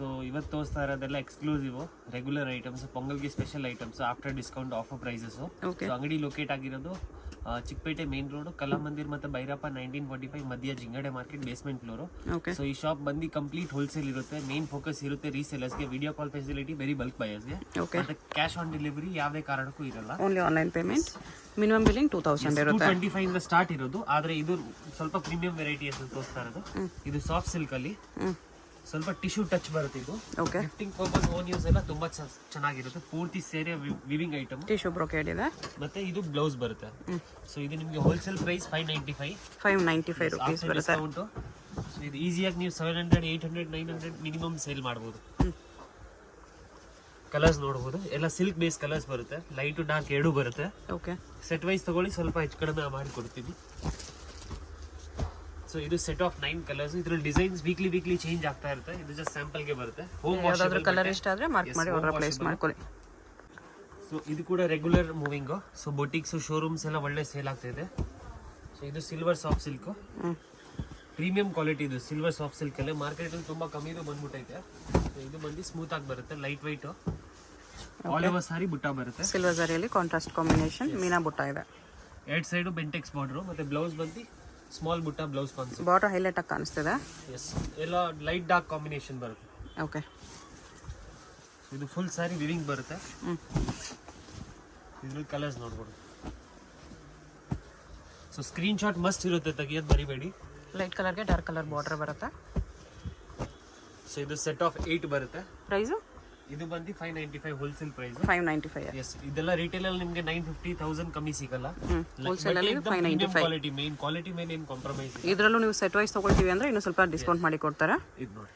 So ಇವತ್ತು ತೋರಿಸ್ತಾ ಇರೋದೆಲ್ಲ ಎಕ್ಸ್ಕ್ಲೂಸಿವ್ ರೆಗ್ಯುಲರ್ ಐಟಮ್ಸ್, ಪೊಂಗಲ್ಗೆ special items after discount offer prices. So ಅಂಗಡಿ ಲೊಕೇಟ್ ಆಗಿರೋದು ಚಿಕ್ಕಪೇಟೆ ಮೇನ್ ರೋಡ್, ಕಲಾಮಂದಿರ್ ಮತ್ತೆ ಭೈರಪ್ಪ 1945 ಮಧ್ಯ ಜಿಂಗಡೆ ಮಾರ್ಕೆಟ್ ಬೇಸ್ಮೆಂಟ್ ಫ್ಲೋರ್. ಸೊ ಈ ಶಾಪ್ ಬಂದು ಕಂಪ್ಲೀಟ್ ಹೋಲ್ಸೇಲ್ ಇರುತ್ತೆ. ಮೇನ್ ಫೋಕಸ್ ಇರುತ್ತೆ ರೀಸೇಲರ್ಸ್ಗೆ, video call facility very bulk ಬಯರ್ಸ್ಗೆ. ಮತ್ತೆ ಕ್ಯಾಶ್ ಆನ್ ಡೆಲಿವರಿ ಯಾವುದೇ ಕಾರಣಕ್ಕೂ ಇರಲ್ಲ. Only online payment. Minimum billing 2000 ಇರುತ್ತೆ. 225 ಇಂದ ಸ್ಟಾರ್ಟ್ ಇರೋದು. ಆದ್ರೆ ಇದು ಸ್ವಲ್ಪ ಪ್ರೀಮಿಯಂ ವೆರೈಟಿ ಅಂತ ತೋರಿಸ್ತಾ ಇರೋದು. ಇದು ಸಾಫ್ಟ್ ಸಿಲ್ಕ್ ಅಲ್ಲಿ ಸ್ವಲ್ಪ ಟಿಶ್ಯೂ ಟಚ್ ಬರುತ್ತೆ. ಇದು ಗಿಫ್ಟಿಂಗ್ ಪರ್ಪಸ್, ಓನ್ ಯೂಸ್ ಎಲ್ಲ ತುಂಬಾ ಚೆನ್ನಾಗಿರುತ್ತೆ. ಪೂರ್ತಿ ಸೇರಿ ವಿವಿಂಗ್ ಐಟಮ್, ಟಿಶ್ಯೂ ಬ್ರೊಕೇಡ್ ಇದೆ. ಮತ್ತೆ ಇದು ಬ್ಲೌಸ್ ಬರುತ್ತೆ. ಸೊ ಇದು ನಿಮಗೆ ಹೋಲ್ಸೇಲ್ ಪ್ರೈಸ್ 595 ರೂಪೀಸ್ ಬರುತ್ತೆ. ಸೊ ಇದು ಈಸಿಯಾಗಿ ನೀವು 700, 800, 900 ಮಿನಿಮಮ್ ಸೇಲ್ ಮಾಡಬಹುದು. ಕಲರ್ಸ್ ನೋಡಬಹುದು, ಎಲ್ಲ ಸಿಲ್ಕ್ ಬೇಸ್ ಕಲರ್ಸ್ ಬರುತ್ತೆ. ಲೈಟ್ ಟು ಡಾರ್ಕ್ ಎರಡೂ ಬರುತ್ತೆ. ಸೆಟ್ ವೈಸ್ ತಗೊಳ್ಳಿ, ಸ್ವಲ್ಪ ಹೆಚ್ಚು ಕಡಿಮೆ ಮಾಡಿ ಕೊಡ್ತೀವಿ. ಸೊ ಇದು ಸೆಟ್ ಆಫ್ 9 ಕಲರ್ಸ್. ಇದ್ರಲ್ಲಿ ಡಿಸೈನ್ಸ್ ವೀಕ್ಲಿ ಚೇಂಜ್ ಆಗ್ತಾ ಇರುತ್ತೆ. ಇದು ಜಸ್ಟ್ ಸ್ಯಾಂಪಲ್ ಗೆ ಬರುತ್ತೆ. ಯಾವ್ದಾದ್ರು ಕಲರ್ ಇಷ್ಟ ಆದ್ರೆ ಮಾರ್ಕ್ ಮಾಡಿ ಆರ್ಡರ್ ಪ್ಲೇಸ್ ಮಾಡ್ಕೊಳ್ಳಿ. ಸೊ ಇದು ಕೂಡ ರೆಗ್ಯುಲರ್ ಮೂವಿಂಗ್. ಸೊ ಬೊಟಿಕ್ಸ್, ಶೋರೂಮ್ಸ್ ಎಲ್ಲ ಒಳ್ಳೆ ಸೇಲ್ ಆಗ್ತಾ ಇದೆ. ಸೊ ಇದು silver soft silk, premium quality. ಇದು ಸಿಲ್ವರ್ ಸಾಫ್ಟ್ ಸಿಲ್ಕ್ ಅಲ್ಲೇ ಮಾರ್ಕೆಟ್ ಅಲ್ಲಿ ತುಂಬಾ ಕಮ್ಮಿದು ಬಂದ್ಬಿಟ್ಟೈತೆ. ಸೊ ಇದು ಬಂದು ಸ್ಮೂತ್ ಆಗಿ ಬರುತ್ತೆ, light white, all over sari ಬುಟ್ಟ ಬರುತ್ತೆ. ಸಿಲ್ವರ್ ಸಾರಿಯಲ್ಲಿ ಕಾಂಟ್ರಾಸ್ಟ್ ಕಾಂಬಿನೇಷನ್ ಮೀನಾ ಬುಟ್ಟ ಇದೆ. ಎರಡ್ ಸೈಡ್ ಬೆಂಟೆಕ್ಸ್ ಬಾರ್ಡರ್, ಮತ್ತೆ ಬ್ಲೌಸ್ ಬಂದು ಸ್ಮಾಲ್ ಬುಟ್ಟ ಬ್ಲೌಸ್ ಕಾನ್ಸೆಪ್ಟ್. ಬಾರ್ಡರ್ ಹೈಲೈಟ್ ಆಗಿ ಕಾಣಿಸ್ತಿದೆ. ಎಸ್, ಎಲ್ಲ ಲೈಟ್ ಡಾರ್ಕ್ ಕಾಂಬಿನೇಷನ್ ಬರುತ್ತೆ. ಓಕೆ, ಇದು ಫುಲ್ ಸಾರಿ ವಿವಿಂಗ್ ಬರುತ್ತೆ. ಇದ್ರಲ್ಲಿ ಕಲರ್ಸ್ ನೋಡ್ಬೋದು. ಸೊ ಸ್ಕ್ರೀನ್ ಶಾಟ್ ಮಸ್ಟ್ ಇರುತ್ತೆ, ತೆಗಿಯೋದು ಮರಿಬೇಡಿ. ಲೈಟ್ ಕಲರ್ಗೆ ಡಾರ್ಕ್ ಕಲರ್ ಬಾರ್ಡರ್ ಬರುತ್ತೆ. ಸೊ ಇದು ಸೆಟ್ ಆಫ್ 8 ಬರುತ್ತೆ. ಪ್ರೈಸ್ ಇದು ಬಂದು 595 ಹೋಲ್ಸೇಲ್ ಪ್ರೈಸ್. 595. ಎಸ್, ಇದೆಲ್ಲ ರಿಟೇಲ್ ಅಲ್ಲಿ ನಿಮಗೆ 950, 1000 ಕಮ್ಮಿ ಸಿಗಲ್ಲ. ಹೋಲ್ಸೇಲ್ ಅಲ್ಲಿ 595. ಕ್ವಾಲಿಟಿ, ಮೇನ್ ಕ್ವಾಲಿಟಿ ಮೇಲೆ ಏನು ಕಾಂಪ್ರಮೈಸ್ ಇಲ್ಲ. ಇದರಲ್ಲೂ ನೀವು ಸೆಟ್ ವೈಸ್ ತಗೊಳ್ತೀವಿ ಅಂದ್ರೆ ಇನ್ನು ಸ್ವಲ್ಪ ಡಿಸ್ಕೌಂಟ್ ಮಾಡಿ ಕೊಡ್ತಾರೆ. ಇದು ನೋಡಿ,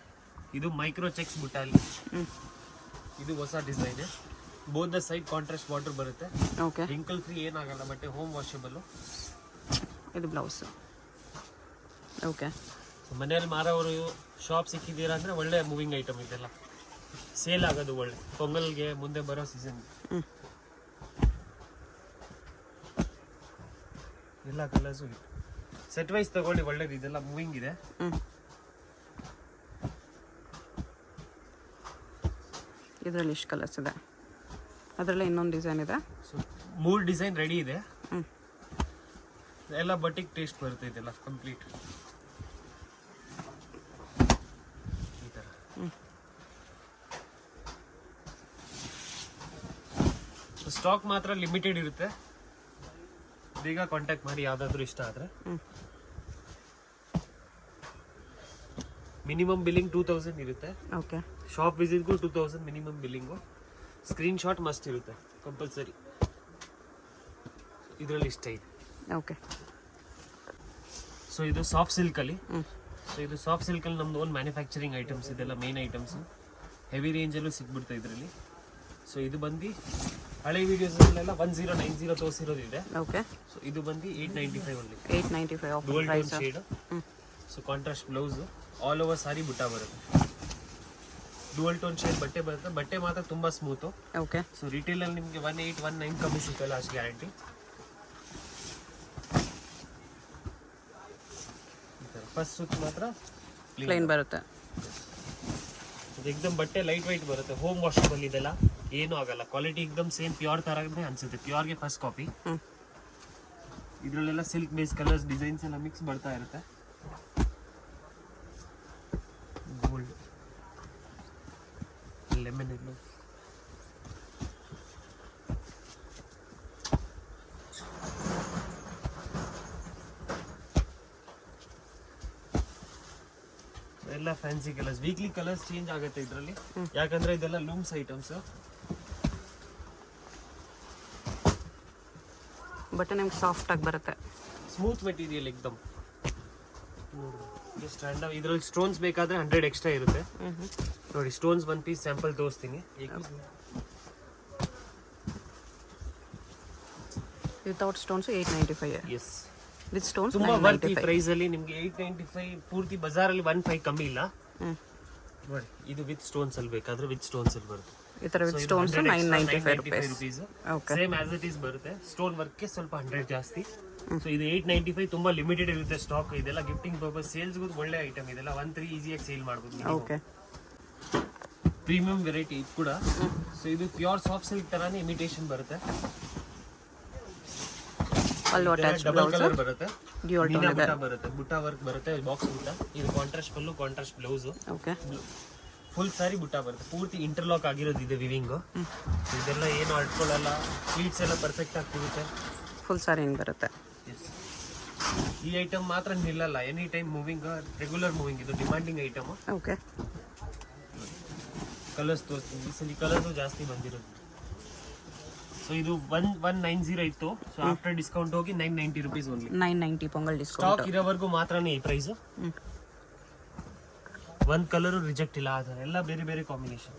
ಇದು ಮೈಕ್ರೋ ಚೆಕ್ಸ್ ಬುಟ್ಟಾಲಿ. ಇದು ಹೊಸ design. Both the side contrast border ಬರುತ್ತೆ. ಓಕೆ, ರಿಂಕಲ್ ಫ್ರೀ ಏನಾಗಲ್ಲ, ಬಟ್ಟೆ ಹೋಮ್ ವಾಷಬಲ್. ಇದು ಬ್ಲೌಸ್. ಓಕೆ, ಮನೆಯಲ್ಲಿ ಮಾರೋರು ಶಾಪ್ ಸಿಕ್ಕಿದ್ದೀರಾ ಅಂದ್ರೆ ಒಳ್ಳೆ ಮೂವಿಂಗ್ ಐಟಮ್. ಇದೆಲ್ಲ ಸೇಲ್ ಆಗೋದು ಒಳ್ಳೆ, ಪೊಂಗಲ್ಗೆ ಮುಂದೆ ಬರೋ ಸೀಸನ್. ಎಲ್ಲ ಕಲರ್ಸು ಸೆಟ್ ವೈಸ್ ತಗೊಳ್ಳಿ, ಒಳ್ಳೇದು. ಇದೆಲ್ಲ ಮೂವಿಂಗ್ ಇದೆ. ಇದರಲ್ಲಿ ಇಷ್ಟು ಕಲರ್ಸ್ ಇದೆ. ಅದರಲ್ಲಿ ಇನ್ನೊಂದು ಡಿಸೈನ್ ಇದೆ. ಸೊ 3 ಡಿಸೈನ್ ರೆಡಿ ಇದೆ. ಎಲ್ಲ ಬಟ್ಟಿಗೆ ಟೇಸ್ಟ್ ಬರುತ್ತೆ. ಇದೆಲ್ಲ ಕಂಪ್ಲೀಟ್ ಈ ತರ. ಸ್ಟಾಕ್ ಮಾತ್ರ ಲಿಮಿಟೆಡ್ ಇರುತ್ತೆ. ಬೇಗ ಕಾಂಟ್ಯಾಕ್ಟ್ ಮಾಡಿ ಯಾವ್ದಾದ್ರು ಇಷ್ಟ ಆದ್ರೆ. ಮಿನಿಮಮ್ ಬಿಲ್ಲಿಂಗ್ 2000 ಇರುತ್ತೆ. ಓಕೆ, ಶಾಪ್ ವಿಸಿಟ್ಗೂ 2000 minimum billing. Screenshot must ಇರುತ್ತೆ ಕಂಪಲ್ಸರಿ. ಇದರಲ್ಲಿ ಇಷ್ಟ ಇದೆ. ಓಕೆ, ಸೊ ಇದು ಸಾಫ್ಟ್ ಸಿಲ್ಕ್ ಅಲ್ಲಿ. ಸೊ ಇದು ಸಾಫ್ಟ್ ಸಿಲ್ಕ್ ಅಲ್ಲಿ ನಮ್ದು ಓನ್ ಮ್ಯಾನುಫ್ಯಾಕ್ಚರಿಂಗ್ ಐಟಮ್ಸ್. ಇದೆಲ್ಲ ಮೇನ್ ಐಟಮ್ಸ್, ಹೆವಿ ರೇಂಜ್ ಅಲ್ಲೂ ಸಿಗ್ಬಿಡುತ್ತೆ ಇದರಲ್ಲಿ. ಸೊ ಇದು ಬಂದು ಹಳೆ ವಿಡಿಯೋಸ್ ಅಲ್ಲೆಲ್ಲ 1090 ತೋರಿಸಿರೋದಿದೆ. ಓಕೆ, ಸೊ ಇದು ಬಂದು 895 only. 895 off dual price. Tone shade. So contrast blouse, all over sari ಬುಟ್ಟ ಬರುತ್ತೆ. ಡುವಲ್ ಟೋನ್ ಶೇಡ್ ಬಟ್ಟೆ ಬರುತ್ತೆ. ಬಟ್ಟೆ ಮಾತ್ರ ತುಂಬಾ ಸ್ಮೂತ್. ಓಕೆ, ಸೊ ರಿಟೇಲ್ ಅಲ್ಲಿ ನಿಮಗೆ 18, 19 ಕಮ್ಮಿ ಸಿಕ್ಕಲ್ಲ, ಅಷ್ಟು ಗ್ಯಾರಂಟಿ. ಫಸ್ಟ್ ಸುತ್ತ ಮಾತ್ರ ಪ್ಲೇನ್ ಬರುತ್ತೆ. ಎಕ್ದಮ್ ಬಟ್ಟೆ ಲೈಟ್ ವೈಟ್ ಬರುತ್ತೆ, ಹೋಮ್ ವಾಷಬಲ್. ಇದೆಲ್ಲ ಏನೂ ಆಗಲ್ಲ, ಕ್ವಾಲಿಟಿ ಎಕ್ದಮ್ ಸೇಮ್ ಪ್ಯೂರ್ ತರನೇ ಅನ್ಸುತ್ತೆ. ಪ್ಯೂರ್ಗೆ ಫಸ್ಟ್ ಕಾಪಿ. ಇದರಲ್ಲೆಲ್ಲ ಸಿಲ್ಕ್ ಬೇಸ್ ಕಲರ್ಸ್, ಡಿಸೈನ್ಸ್ ಎಲ್ಲ ಮಿಕ್ಸ್ ಬರ್ತಾ ಇರುತ್ತೆ. ಗೋಲ್ಡ್, ಲೆಮನ್ ಎಲ್ಲೋ, ಎಲ್ಲ fancy colours. Weekly colours change ಆಗುತ್ತೆ ಇದರಲ್ಲಿ, ಯಾಕಂದ್ರೆ ಇದೆಲ್ಲ ಲೂಮ್ಸ್ ಐಟಮ್ಸ್. ಬಟ್ಟೆ ನಿಮ್ಗೆ ಸಾಫ್ಟ್ ಆಗಿ ಬರುತ್ತೆ. ಸ್ಮೂತ್ ಮೆಟೀರಿಯಲ್ ಎಕ್ದಮ್. ಇದರಲ್ಲಿ ಸ್ಟೋನ್ಸ್ ಬೇಕಾದ್ರೆ 100 ಎಕ್ಸ್ಟ್ರಾ ಇರುತ್ತೆ. ನೋಡಿ, ಸ್ಟೋನ್ಸ್ 1 ಪೀಸ್ ಸ್ಯಾಂಪಲ್ ತೋರಿಸ್ತೀನಿ. Without stones 895. Yes, with stones ತುಂಬಾ ವರ್ತ್. ಈ ಪ್ರೈಸ್ ಅಲ್ಲಿ ನಿಮ್ಗೆ 895 ಪೂರ್ತಿ ಬಜಾರ್ ಅಲ್ಲಿ 15 ಕಮ್ಮಿ ಇಲ್ಲ. ನೋಡಿ, ಇದು ವಿತ್ ಸ್ಟೋನ್ಸ್ ಅಲ್ಲಿ ಬೇಕಾದ್ರೆ ವಿತ್ ಸ್ಟೋನ್ಸ್ ಅಲ್ಲಿ ಬರುತ್ತೆ. ಈ ತರ with stones 995 rupees. Okay, same as it is ಬರುತ್ತೆ. ಸ್ಟೋನ್ ವರ್ಕ್ ಗೆ ಸ್ವಲ್ಪ 100 ಜಾಸ್ತಿ. ಸೊ ಇದು 895 ತುಂಬಾ ಲಿಮಿಟೆಡ್ ಇರುತ್ತೆ ಸ್ಟಾಕ್. ಇದೆಲ್ಲ ಗಿಫ್ಟಿಂಗ್ ಪರ್ಪಸ್, ಸೇಲ್ಸ್ ಗೂ ಒಳ್ಳೆ ಐಟಮ್. ಇದೆಲ್ಲ 1-3 ಈಸಿಯಾಗಿ ಸೇಲ್ ಮಾಡಬಹುದು. ಓಕೆ, ಪ್ರೀಮಿಯಂ ವೆರೈಟಿ ಇದು ಕೂಡ. ಸೊ ಇದು ಪ್ಯೂರ್ ಸಾಫ್ಟ್ ಸಿಲ್ಕ್ ತರಾನೇ ಇಮಿಟೇಷನ್ ಬರುತ್ತೆ. ಪಲ್ಲು ಅಟ್ಯಾಚ್ ಡಬಲ್ ಕಲರ್ ಬರುತ್ತೆ, ಡ್ಯೂಯಲ್ ಟೋನ್ ಇದೆ. ಬರುತ್ತೆ, ಬುಟ್ಟ ವರ್ಕ್ ಬರುತ್ತೆ, ಬಾಕ್ಸ್ ಬುಟ್ಟ. ಇದು ಕಾಂಟ್ರಾಸ್ಟ್ ಪಲ್ಲು, ಕಾಂಟ್ರಾಸ್ಟ್ ಬ್ಲೌಸ್. ಓಕೆ, ಫುಲ್ ಸಾರಿ ಬುಟ್ಟ ಬರುತ್ತೆ, ಪೂರ್ತಿ ಇಂಟರ್ಲಾಕ್ ಆಗಿರೋದು ಇದೆ ವಿವಿಂಗ್. ಇದೆಲ್ಲ ಏನು ಅಡ್ಕೊಳ್ಳಲ್ಲ, ಪ್ಲೀಟ್ಸ್ ಎಲ್ಲ ಪರ್ಫೆಕ್ಟ್ ಆಗಿ ಸಿಗುತ್ತೆ. ಫುಲ್ ಸಾರಿ ಹಿಂಗೆ ಬರುತ್ತೆ. ಈ ಐಟಮ್ ಮಾತ್ರ ನಿಲ್ಲಲ್ಲ, any time moving, regular moving. ಇದು ಡಿಮಾಂಡಿಂಗ್ ಐಟಮ್. ಓಕೆ, ಕಲರ್ಸ್ ತೋರಿಸ್ತೀನಿ. ಈ ಸಲ ಕಲರ್ಸು ಜಾಸ್ತಿ ಬಂದಿರೋದು. ಸೊ ಇದು 1190 ಇತ್ತು. ಸೊ ಆಫ್ಟರ್ ಡಿಸ್ಕೌಂಟ್ ಹೋಗಿ 990 rupees only. 990 pongal discount. Stock ಇರೋವರೆಗೂ ಮಾತ್ರನೇ ಈ ಪ್ರೈಸ್. ಒಂದು ಕಲರು ರಿಜೆಕ್ಟ್ ಇಲ್ಲ, ಆ ಥರ ಎಲ್ಲ ಬೇರೆ ಬೇರೆ ಕಾಂಬಿನೇಷನ್.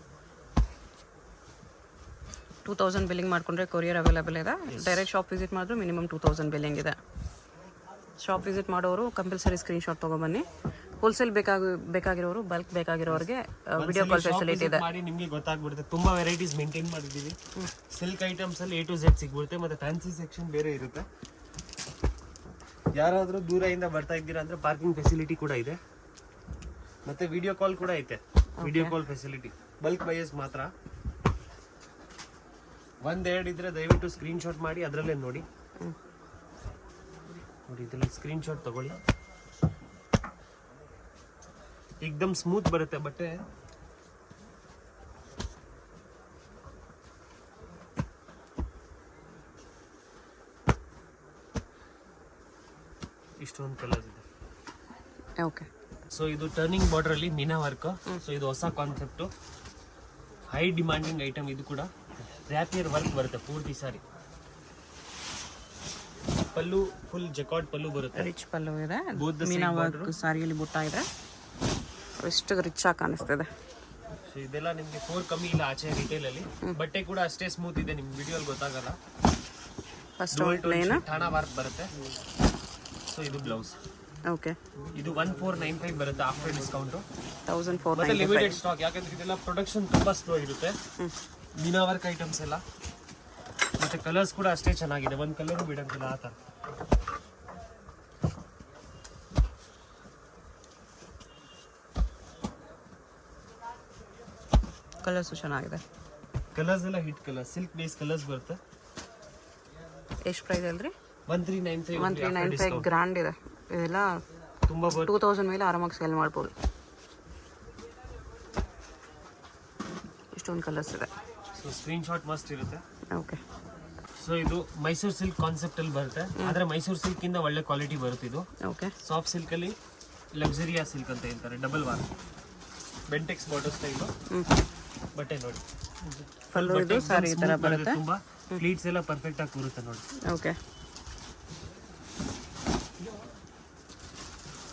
2000 ಬಿಲ್ಲಿಂಗ್ ಮಾಡ್ಕೊಂಡ್ರೆ ಕೊರಿಯರ್ ಅವೈಲೇಬಲ್ ಇದೆ. ಡೈರೆಕ್ಟ್ ಶಾಪ್ ವಿಸಿಟ್ ಮಾಡಿದ್ರೆ ಮಿನಿಮಮ್ 2000 ಬಿಲ್ಲಿಂಗ್ ಇದೆ. ಶಾಪ್ ವಿಸಿಟ್ ಮಾಡೋರು ಕಂಪಲ್ಸರಿ ಸ್ಕ್ರೀನ್ಶಾಟ್ ತೊಗೊಬನ್ನಿ. ಹೋಲ್ಸೇಲ್ ಬೇಕಾಗಿರೋರು, ಬಲ್ಕ್ ಬೇಕಾಗಿರೋರಿಗೆ ವಿಡಿಯೋ ಕಾಲ್ ಫೆಸಿಲಿಟಿ ಇದೆ. ಮಾಡಿ ನಿಮಗೆ ಗೊತ್ತಾಗ್ಬಿಡುತ್ತೆ. ತುಂಬಾ ವೆರೈಟೀಸ್ ಮೇಂಟೈನ್ ಮಾಡಿದ್ದೀವಿ. ಸಿಲ್ಕ್ ಐಟಮ್ಸ್ ಅಲ್ಲಿ A to Z ಸಿಗ್ಬಿಡುತ್ತೆ, ಮತ್ತೆ ಫ್ಯಾನ್ಸಿ ಸೆಕ್ಷನ್ ಬೇರೆ ಇರುತ್ತೆ. ಯಾರಾದರೂ ದೂರದಿಂದ ಬರ್ತಾ ಇದ್ದೀರಾ ಅಂದ್ರೆ ಪಾರ್ಕಿಂಗ್ ಫೆಸಿಲಿಟಿ ಕೂಡ ಇದೆ, ಮತ್ತೆ ವಿಡಿಯೋ ಕಾಲ್ ಕೂಡ ಐತೆ. Video call facility bulk buyers ಮಾತ್ರ. ಒಂದೆರಡು ಇದ್ರೆ ದಯವಿಟ್ಟು ಸ್ಕ್ರೀನ್ಶಾಟ್ ಮಾಡಿ ಅದರಲ್ಲೇ ನೋಡಿ. ನೋಡಿ ಇದರಲ್ಲಿ ಸ್ಕ್ರೀನ್ಶಾಟ್ ತಗೊಳ್ಳಿ. ಏಕ್ದಮ್ ಸ್ಮೂತ್ ಬರುತ್ತೆ ಬಟ್ಟೆ. ಇಷ್ಟೊಂದು ಕಲರ್ಸ್ ಇದೆ. ಓಕೆ, ಸೊ ಇದು ಟರ್ನಿಂಗ್ ಬಾರ್ಡರ್ ಅಲ್ಲಿ ಮೀನಾ ವರ್ಕ್. ಸೊ ಇದು ಹೊಸ ಕಾನ್ಸೆಪ್ಟ್, ಹೈ ಡಿಮಾಂಡಿಂಗ್ ಐಟಮ್. ಇದು ಕೂಡ ರ್ಯಾಪಿಯರ್ ವರ್ಕ್ ಬರುತ್ತೆ ಪೂರ್ತಿ ಸಾರಿ. ಪಲ್ಲು ಫುಲ್ ಜಕಾರ್ಡ್ ಪಲ್ಲು ಬರುತ್ತೆ, ರಿಚ್ ಪಲ್ಲು ಇದೆ. Both the Meena same work border. ಸಾರಿಯಲ್ಲಿ ಬುಟ್ಟ ಇದೆ. ಎಷ್ಟು ರಿಚ್ ಆಗಿ ಕಾಣಿಸ್ತಿದೆ. ಸೊ ಇದೆಲ್ಲ ನಿಮಗೆ 4 ಕಮ್ಮಿ ಇಲ್ಲ ಆಚೆ ರಿಟೇಲ್ ಅಲ್ಲಿ. ಬಟ್ಟೆ ಕೂಡ ಅಷ್ಟೇ ಸ್ಮೂತ್ ಇದೆ, ನಿಮ್ಗೆ ವಿಡಿಯೋ ಅಲ್ಲಿ ಗೊತ್ತಾಗಲ್ಲ. ಫಸ್ಟ್ ಪ್ಲೇನ್ ಠಾಣಾ ವರ್ಕ್ ಬರುತ್ತೆ. ಸೊ ಇದು ಬ್ಲೌಸ್. ಓಕೆ, ಇದು 1495 ಬರುತ್ತೆ ಆಫ್ಟರ್ ಡಿಸ್ಕೌಂಟ್. 1495. ಮತ್ತೆ ಲಿಮಿಟೆಡ್ ಸ್ಟಾಕ್, ಯಾಕಂದ್ರೆ ಇದೆಲ್ಲ ಪ್ರೊಡಕ್ಷನ್ ತುಂಬಾ ಸ್ಲೋ ಇರುತ್ತೆ. ಮೀನಾ ವರ್ಕ್ ಐಟಮ್ಸ್ ಎಲ್ಲ, ಮತ್ತೆ ಕಲರ್ಸ್ ಕೂಡ ಅಷ್ಟೇ ಚೆನ್ನಾಗಿದೆ, ಒಂದು ಕಲರ್ ಬಿಡಂಗಿಲ್ಲ ಆ ಥರ. ಕಲರ್ಸು ಚೆನ್ನಾಗಿದೆ. ಕಲರ್ಸ್ ಎಲ್ಲ hit colour, silk base colours ಬರುತ್ತೆ. ಎಷ್ಟು ಪ್ರೈಸ್ ಅಲ್ರಿ? 1395. 1395 ಗ್ರ್ಯಾಂಡ್ ಇದೆ. ಇದೆಲ್ಲ ತುಂಬಾ 2000 ಮೇಲೆ ಆರಾಮಾಗಿ ಸೇಲ್ ಮಾಡ್ಬೋದು. ಇಷ್ಟೊಂದು ಕಲರ್ಸ್ ಇದೆ. ಸೊ ಸ್ಕ್ರೀನ್ಶಾಟ್ ಮಸ್ಟ್ ಇರುತ್ತೆ. ಓಕೆ, ಸೊ ಇದು ಮೈಸೂರು ಸಿಲ್ಕ್ ಕಾನ್ಸೆಪ್ಟ್ ಅಲ್ಲಿ ಬರುತ್ತೆ, ಆದ್ರೆ ಮೈಸೂರು ಸಿಲ್ಕ್ ಇಂದ ಒಳ್ಳೆ ಕ್ವಾಲಿಟಿ ಬರುತ್ತೆ. ಇದು ಓಕೆ, ಸಾಫ್ಟ್ ಸಿಲ್ಕ್ ಅಲ್ಲಿ ಲಕ್ಸುರಿಯಾ ಸಿಲ್ಕ್ ಅಂತ ಹೇಳ್ತಾರೆ, double war Bentex border style ಬಟ್ಟೆ. ನೋಡಿ ಪಲ್ಲು ಇದು ಸಾರಿ ಈ ತರ ಬರುತ್ತೆ. ತುಂಬಾ ಪ್ಲೀಟ್ಸ್ ಎಲ್ಲ ಪರ್ಫೆಕ್ಟ್ ಆಗಿ ಕೂರುತ್ತೆ ನೋಡಿ. ಓಕೆ,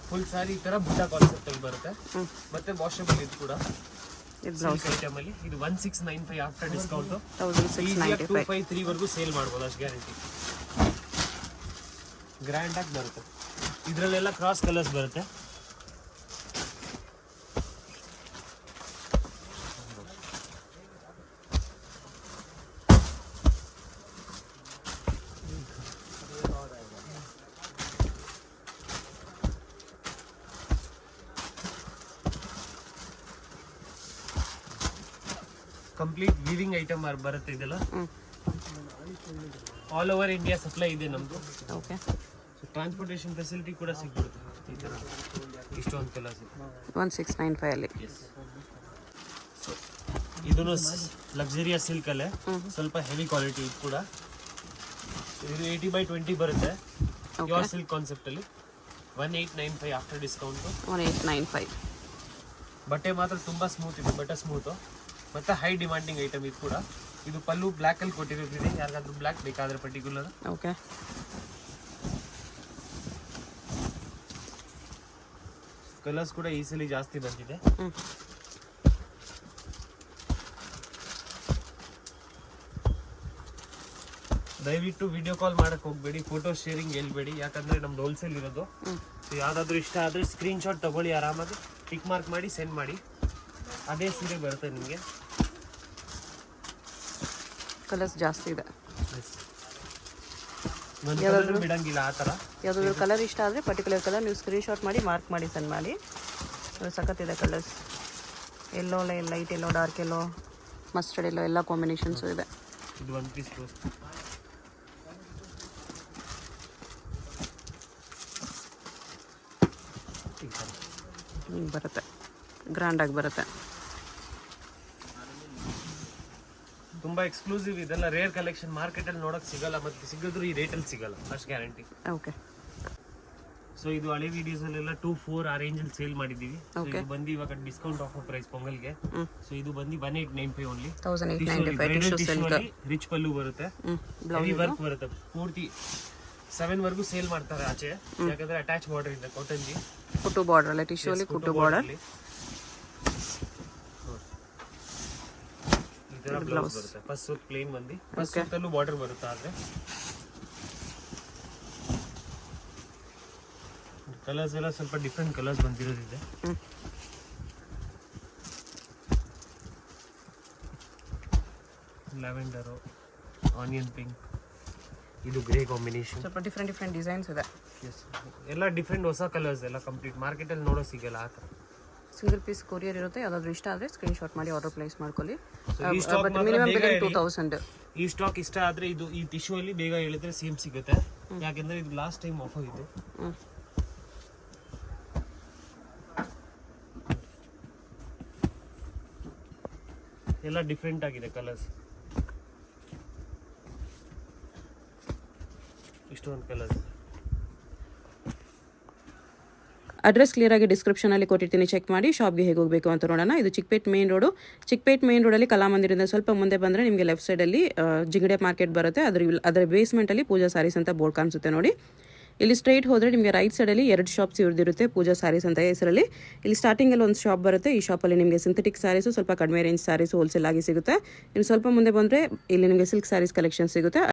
ಫುಲ್ ಸಾರಿ ಈ ತರ ಬುಟ್ಟ ಕಾನ್ಸೆಪ್ಟ್ ಅಲ್ಲಿ ಬರುತ್ತೆ. ಮತ್ತೆ ವಾಷಬಲ್ ಇದು ಕೂಡ ಇದು ಬ್ಲೌಸ್. ಐಟಮ್ ಅಲ್ಲಿ. ಇದು 1695 ಆಫ್ಟರ್ ಡಿಸ್ಕೌಂಟ್. 1695. 253 ವರೆಗೂ ಸೇಲ್ ಮಾಡ್ಬೋದು, ಅಷ್ಟು ಗ್ಯಾರಂಟಿ. ಗ್ರ್ಯಾಂಡ್ ಆಗಿ ಬರುತ್ತೆ. ಇದರಲ್ಲೆಲ್ಲ ಕ್ರಾಸ್ ಕಲರ್ಸ್ ಬರುತ್ತೆ. ಕಂಪ್ಲೀಟ್ ವಿವಿಂಗ್ ಐಟಮ್ ಬರುತ್ತೆ ಇದೆಲ್ಲ. ಆಲ್ ಓವರ್ ಇಂಡಿಯಾ ಸಪ್ಲೈ ಇದೆ ನಮ್ದು. ಓಕೆ, ಟ್ರಾನ್ಸ್ಪೋರ್ಟೇಷನ್ ಫೆಸಿಲಿಟಿ ಕೂಡ ಸಿಗ್ಬಿಡುತ್ತೆ ಈ ಥರ. ಇಷ್ಟೊಂದು ಕಲರ್ಸ್ ಇದೆ. 1695 ಅಲ್ಲಿ. ಸೊ ಇದನ್ನು ಲಕ್ಸುರಿಯಾ ಸಿಲ್ಕ್ ಅಲ್ಲೇ ಸ್ವಲ್ಪ ಹೆವಿ ಕ್ವಾಲಿಟಿ. ಇದು ಕೂಡ ಇದು 80/20 ಬರುತ್ತೆ, ಪ್ಯೂರ್ ಸಿಲ್ಕ್ ಕಾನ್ಸೆಪ್ಟ್ ಅಲ್ಲಿ. 1895 ಆಫ್ಟರ್ ಡಿಸ್ಕೌಂಟ್. 1895. ಬಟ್ಟೆ ಮಾತ್ರ ತುಂಬಾ ಸ್ಮೂತ್ ಇದೆ, ಬಟ್ಟೆ ಸ್ಮೂತ್ ಮತ್ತೆ ಹೈ ಡಿಮಾಂಡಿಂಗ್ ಐಟಮ್. ಇದು ಕೂಡ ಇದು ಪಲ್ಲು ಬ್ಲ್ಯಾಕ್ ಅಲ್ಲಿ ಕೊಟ್ಟಿರೋದಿದೆ, ಯಾರಿಗಾದ್ರೂ ಬ್ಲ್ಯಾಕ್ ಬೇಕಾದ್ರೆ ಪರ್ಟಿಕ್ಯುಲರ್. ಓಕೆ, ಕಲರ್ಸ್ ಕೂಡ ಈಸಿಲಿ ಜಾಸ್ತಿ ಬಂದಿದೆ. ದಯವಿಟ್ಟು ವಿಡಿಯೋ ಕಾಲ್ ಮಾಡಕ್ ಹೋಗ್ಬೇಡಿ, ಫೋಟೋ ಶೇರಿಂಗ್ ಹೇಳ್ಬೇಡಿ, ಯಾಕಂದ್ರೆ ನಮ್ದು ಹೋಲ್ಸೇಲ್ ಇರೋದು. ಯಾವ್ದಾದ್ರು ಇಷ್ಟ ಆದ್ರೆ ಸ್ಕ್ರೀನ್ಶಾಟ್ ತಗೊಳ್ಳಿ, ಆರಾಮಾಗಿ ಟಿಕ್ ಮಾರ್ಕ್ ಮಾಡಿ ಸೆಂಡ್ ಮಾಡಿ. ಅದೇ ಸೀರೆ ಬರುತ್ತೆ ನಿಮಗೆ. ಕಲರ್ಸ್ ಜಾಸ್ತಿ ಇದೆ. ಬಿಡಂಗಿಲ್ಲ ಆ ಥರ. ಯಾವುದಾದ್ರು ಕಲರ್ ಇಷ್ಟ ಆದರೆ ಪರ್ಟಿಕ್ಯುಲರ್ ಕಲರ್ ನೀವು ಸ್ಕ್ರೀನ್ಶಾಟ್ ಮಾಡಿ ಮಾರ್ಕ್ ಮಾಡಿ ಸೆಂಡ್ ಮಾಡಿ. ಸಖತ್ತಿದೆ ಕಲರ್ಸ್. ಎಲ್ಲೋ ಲೈಟ್ ಎಲ್ಲೋ ಡಾರ್ಕ್ ಎಲ್ಲೋ ಮಸ್ಟರ್ಡ್ ಎಲ್ಲೋ ಎಲ್ಲ ಕಾಂಬಿನೇಷನ್ಸು ಇದೆ. ಇದು 1 ಪೀಸ್ ಬ್ಲೌಸ್. ಬರುತ್ತೆ, ಗ್ರ್ಯಾಂಡಾಗಿ ಬರುತ್ತೆ. ತುಂಬಾ ಎಕ್ಸ್ಕ್ಲೂಸಿವ್, ಇದೆಲ್ಲ ರೇರ್ ಕಲೆಕ್ಷನ್, ಮಾರ್ಕೆಟಲ್ಲಿ ನೋಡೋಕೆ ಸಿಗಲ್ಲ, ಮತ್ತೆ ಸಿಗಿದ್ರು ಈ ರೇಟಲ್ಲಿ ಸಿಗಲ್ಲ, ಅಷ್ಟು ಗ್ಯಾರಂಟಿ. ಓಕೆ. ಸೊ ಇದು ಹಳೆ ವಿಡಿಯೋಸಲ್ಲೆಲ್ಲ 2-4 ಆ ರೇಂಜಲ್ಲಿ ಸೇಲ್ ಮಾಡಿದ್ದೀವಿ. ಸೊ ಇದು ಬಂದು ಇವಾಗ ಡಿಸ್ಕೌಂಟ್ ಆಫರ್ ಪ್ರೈಸ್ ಪೊಂಗಲ್ಗೆ. ಸೊ ಇದು ಬಂದು 1895 ಓನ್ಲಿ. 1895 ರಿಚ್ ಪಲ್ಲು ಬರುತ್ತೆ, ಹೆವಿ ವರ್ಕ್ ಬರುತ್ತೆ. ಪೂರ್ತಿ 7 ವರೆಗೂ ಸೇಲ್ ಮಾಡ್ತಾರೆ ಆಚೆ, ಯಾಕಂದ್ರೆ ಅಟ್ಯಾಚ್ ಬಾರ್ಡರ್ ಇದೆ ಕಾಟನ್ಜಿ. ಕುಟ್ಟು ಬಾರ್ಡರ್ ಅಲ್ಲ, ಟಿಶ್ಯೂ ಅಲ್ಲಿ ಕುಟ್ಟು ಬಾರ್ಡರ್. ಈ ತರ ಬ್ಲೌಸ್ ಬರುತ್ತೆ. ಫಸ್ಟ್ ಸೂಟ್ ಪ್ಲೇನ್ ಬಂದು, ಫಸ್ಟ್ ಸೂಟಲ್ಲೂ ಬಾರ್ಡರ್ ಬರುತ್ತೆ. ಆದ್ರೆ ಕಲರ್ಸ್ ಎಲ್ಲ ಸ್ವಲ್ಪ ಡಿಫ್ರೆಂಟ್ ಕಲರ್ಸ್ ಬಂದಿರೋದಿದೆ. ಲ್ಯಾವೆಂಡರು, ಆನಿಯನ್ ಪಿಂಕ್, ಇದು ಗ್ರೇ ಕಾಂಬಿನೇಷನ್. ಸ್ವಲ್ಪ ಡಿಫ್ರೆಂಟ್ ಡಿಸೈನ್ಸ್ ಇದೆ. ಎಸ್, ಎಲ್ಲ ಡಿಫ್ರೆಂಟ್ ಹೊಸ ಕಲರ್ಸ್, ಎಲ್ಲ ಕಂಪ್ಲೀಟ್ ಮಾರ್ಕೆಟಲ್ಲಿ ನೋಡೋ ಸಿಗಲ್ಲ ಆ ಥರ. ಸಿಂಗಲ್ ಪೀಸ್ ಕೊರಿಯರ್ ಇರುತ್ತೆ. ಯಾವ್ದಾದ್ರು ಇಷ್ಟ ಆದರೆ ಸ್ಕ್ರೀನ್ ಶಾಟ್ ಮಾಡಿ ಆರ್ಡರ್ ಪ್ಲೇಸ್ ಮಾಡ್ಕೊಳ್ಳಿ. ಈ ಸ್ಟಾಕ್ ಮಿನಿಮಮ್ ಬಿಲ್ಲಿಂಗ್ 2000. ಈ ಸ್ಟಾಕ್ ಇಷ್ಟ ಆದರೆ ಇದು ಈ ಟಿಶ್ಯೂ ಅಲ್ಲಿ ಬೇಗ ಹೇಳಿದ್ರೆ ಸೇಮ್ ಸಿಗುತ್ತೆ, ಯಾಕೆಂದ್ರೆ ಇದು ಲಾಸ್ಟ್ ಟೈಮ್ ಆಫರ್ ಇದು. ಎಲ್ಲ ಡಿಫ್ರೆಂಟ್ ಆಗಿದೆ ಕಲರ್ಸ್, ಇಷ್ಟೊಂದು ಕಲರ್ಸ್. ಅಡ್ರೆಸ್ ಕ್ಲಿಯರಾಗಿ ಡಿಸ್ಕ್ರಿಪ್ಷನಲ್ಲಿ ಕೊಟ್ಟಿರ್ತೀನಿ, ಚೆಕ್ ಮಾಡಿ ಶಾಪ್ಗೆ ಹೇಗೆ ಹೋಗಬೇಕು ಅಂತ ನೋಡೋಣ. ಇದು Chickpet main road. Chickpet main ರೋಡಲ್ಲಿ ಕಲಾಮಂದಿರದಿಂದ ಸ್ವಲ್ಪ ಮುಂದೆ ಬಂದರೆ ನಿಮಗೆ ಲೆಫ್ಟ್ ಸೈಡಲ್ಲಿ ಜಿಂಗಡೆ ಮಾರ್ಕೆಟ್ ಬರುತ್ತೆ. ಅದರ ಬೇಸ್ಮೆಂಟಲ್ಲಿ ಪೂಜಾ ಸ್ಯಾರೀಸ್ ಅಂತ ಬೋರ್ಡ್ ಕಾಣಿಸುತ್ತೆ ನೋಡಿ. ಇಲ್ಲಿ ಸ್ಟ್ರೈಟ್ ಹೋದರೆ ನಿಮಗೆ ರೈಟ್ ಸೈಡಲ್ಲಿ 2 ಶಾಪ್ಸ್ ಇವ್ರದಿರುತ್ತೆ, ಪೂಜಾ ಸ್ಯಾರೀಸ್ ಅಂತ ಹೆಸರಲ್ಲಿ. ಇಲ್ಲಿ ಸ್ಟಾರ್ಟಿಂಗಲ್ಲಿ ಒಂದು ಶಾಪ್ ಬರುತ್ತೆ. ಈ ಶಾಪಲ್ಲಿ ನಿಮಗೆ ಸಿಂಥೆಟಿಕ್ ಸ್ಯಾರೀಸು, ಸ್ವಲ್ಪ ಕಡಿಮೆ ರೇಂಜ್ ಸ್ಯಾರೀಸು ಹೋಲ್ಸೇಲ್ ಆಗಿ ಸಿಗುತ್ತೆ. ಇನ್ನು ಸ್ವಲ್ಪ ಮುಂದೆ ಬಂದರೆ ಇಲ್ಲಿ ನಿಮಗೆ ಸಿಲ್ಕ್ ಸ್ಯಾರೀಸ್ ಕಲೆಕ್ಷನ್ ಸಿಗುತ್ತೆ.